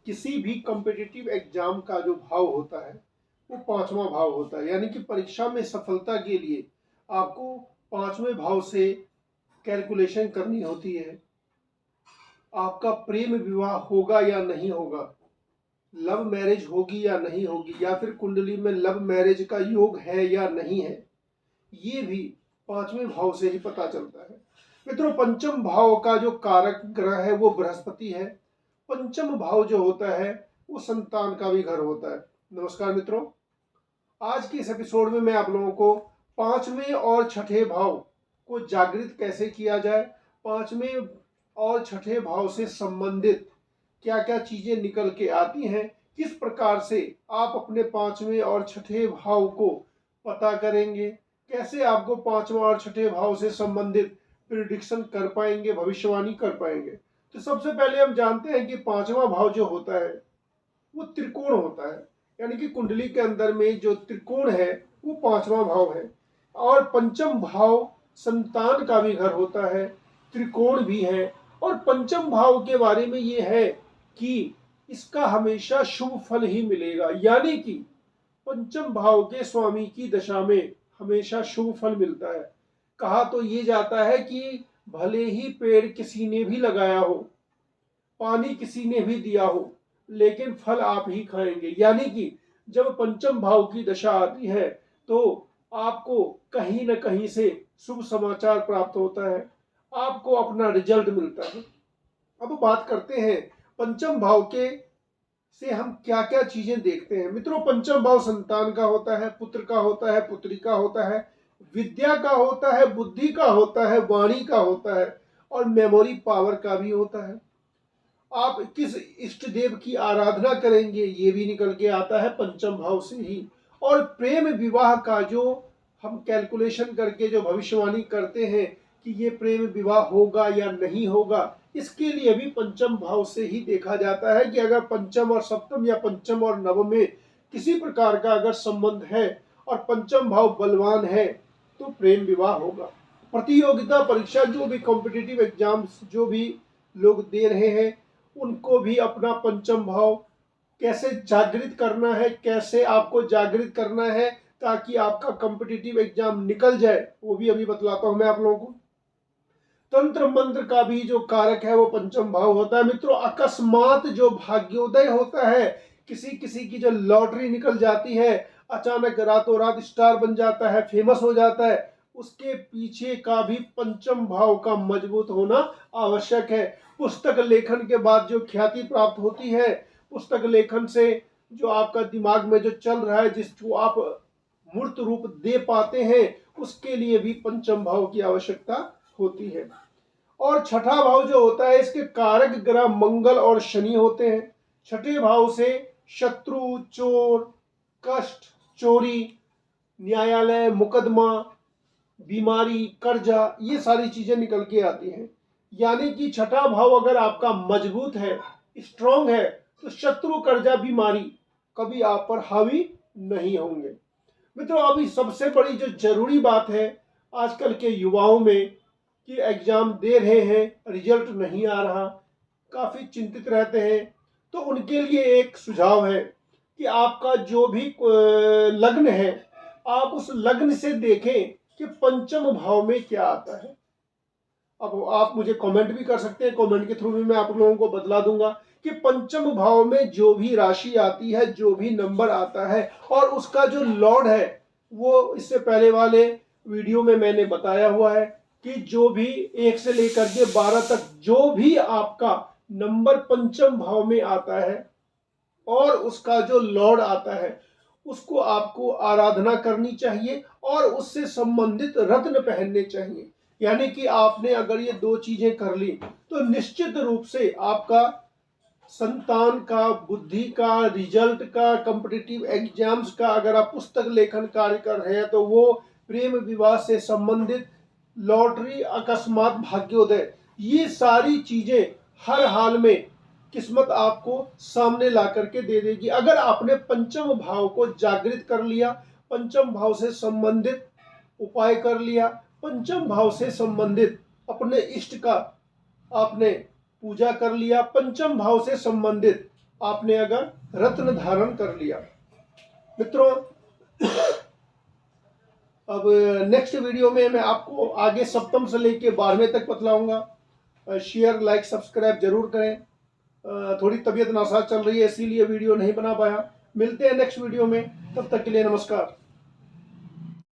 किसी भी competitive exam का जो भाव होता है वो पांचवा भाव होता है, यानी कि परीक्षा में सफलता के लिए आपको पांचवें भाव से कैलकुलेशन करनी होती है। आपका प्रेम विवाह होगा या नहीं होगा, लव मैरिज होगी या नहीं होगी, या फिर कुंडली में लव मैरिज का योग है या नहीं है, ये भी पांचवें भाव से ही पता चलता है। मित्रों, पंचम भाव का जो कारक ग्रह है वो बृहस्पति है। पंचम भाव जो होता है वो संतान का भी घर होता है। नमस्कार मित्रों, आज के इस एपिसोड में मैं आप लोगों को पांचवें और छठे भाव को जागृत कैसे किया जाए, पांचवें और छठे भाव से संबंधित क्या क्या चीजें निकल के आती हैं, किस प्रकार से आप अपने पांचवें और छठे भाव को पता करेंगे, कैसे आपको पांचवा और छठे भाव से संबंधित प्रिडिक्शन कर पाएंगे, भविष्यवाणी कर पाएंगे। तो सबसे पहले हम जानते हैं कि पांचवा भाव जो होता है वो त्रिकोण होता है, यानी कि कुंडली के अंदर में जो त्रिकोण है वो पांचवा भाव है। और पंचम भाव संतान का भी घर होता है, त्रिकोण भी है। और पंचम भाव के बारे में ये है कि इसका हमेशा शुभ फल ही मिलेगा, यानी कि पंचम भाव के स्वामी की दशा में हमेशा शुभ फल मिलता है। कहा तो ये जाता है कि भले ही पेड़ किसी ने भी लगाया हो, पानी किसी ने भी दिया हो, लेकिन फल आप ही खाएंगे। यानी कि जब पंचम भाव की दशा आती है तो आपको कहीं न कहीं से शुभ समाचार प्राप्त होता है, आपको अपना रिजल्ट मिलता है। अब बात करते हैं पंचम भाव के से हम क्या क्या चीजें देखते हैं। मित्रों, पंचम भाव संतान का होता है, पुत्र का होता है, पुत्री का होता है, विद्या का होता है, बुद्धि का होता है, वाणी का होता है और मेमोरी पावर का भी होता है। आप किस इष्ट देव की आराधना करेंगे ये भी निकल के आता है पंचम भाव से ही। और प्रेम विवाह का जो हम कैलकुलेशन करके जो भविष्यवाणी करते हैं कि ये प्रेम विवाह होगा या नहीं होगा, इसके लिए भी पंचम भाव से ही देखा जाता है कि अगर पंचम और सप्तम या पंचम और नवम में किसी प्रकार का अगर संबंध है और पंचम भाव बलवान है तो प्रेम विवाह होगा। प्रतियोगिता परीक्षा, जो भी कॉम्पिटिटिव एग्जाम्स जो भी लोग दे रहे हैं, उनको भी अपना पंचम भाव कैसे जागृत करना है, कैसे आपको जागृत करना है ताकि आपका कॉम्पिटिटिव एग्जाम निकल जाए, वो भी अभी बतलाता हूं मैं आप लोगों को। तंत्र मंत्र का भी जो कारक है वो पंचम भाव होता है। मित्रों, अकस्मात जो भाग्योदय होता है, किसी किसी की जो लॉटरी निकल जाती है, अचानक रातों रात स्टार बन जाता है, फेमस हो जाता है, उसके पीछे का भी पंचम भाव का मजबूत होना आवश्यक है। पुस्तक लेखन के बाद जो ख्याति प्राप्त होती है, पुस्तक लेखन से जो आपका दिमाग में जो चल रहा है, जिसको आप मूर्त रूप दे पाते हैं, उसके लिए भी पंचम भाव की आवश्यकता होती है। और छठा भाव जो होता है, इसके कारक ग्रह मंगल और शनि होते हैं। छठे भाव से शत्रु, चोर, कष्ट, चोरी, न्यायालय, मुकदमा, बीमारी, कर्जा, ये सारी चीजें निकल के आती हैं। यानी कि छठा भाव अगर आपका मजबूत है, स्ट्रांग है, तो शत्रु, कर्जा, बीमारी कभी आप पर हावी नहीं होंगे। मित्रों, अभी सबसे बड़ी जो जरूरी बात है आजकल के युवाओं में कि एग्जाम दे रहे हैं, रिजल्ट नहीं आ रहा, काफी चिंतित रहते हैं, तो उनके लिए एक सुझाव है कि आपका जो भी लग्न है, आप उस लग्न से देखें कि पंचम भाव में क्या आता है। अब आप मुझे कमेंट भी कर सकते हैं, कमेंट के थ्रू भी मैं आप लोगों को बतला दूंगा कि पंचम भाव में जो भी राशि आती है, जो भी नंबर आता है और उसका जो लॉर्ड है, वो इससे पहले वाले वीडियो में मैंने बताया हुआ है कि जो भी 1 से लेकर के 12 तक जो भी आपका नंबर पंचम भाव में आता है और उसका जो लॉर्ड आता है, उसको आपको आराधना करनी चाहिए और उससे संबंधित रत्न पहनने चाहिए। यानी कि आपने अगर ये दो चीजें कर ली तो निश्चित रूप से आपका संतान का, बुद्धि का, रिजल्ट का, कॉम्पिटिटिव एग्जाम्स का, अगर आप पुस्तक लेखन कार्य कर रहे हैं तो वो, प्रेम विवाह से संबंधित, लॉटरी, अकस्मात भाग्योदय, ये सारी चीजें हर हाल में किस्मत आपको सामने ला करके दे देगी। अगर आपने पंचम भाव को जागृत कर लिया, पंचम भाव से संबंधित उपाय कर लिया, पंचम भाव से संबंधित अपने इष्ट का आपने पूजा कर लिया, पंचम भाव से संबंधित आपने अगर रत्न धारण कर लिया। मित्रों, अब नेक्स्ट वीडियो में मैं आपको आगे सप्तम से लेके 12वें तक बतलाऊंगा। शेयर, लाइक, सब्सक्राइब जरूर करें। थोड़ी तबीयत नासाज चल रही है, इसीलिए वीडियो नहीं बना पाया। मिलते हैं नेक्स्ट वीडियो में, तब तक के लिए नमस्कार।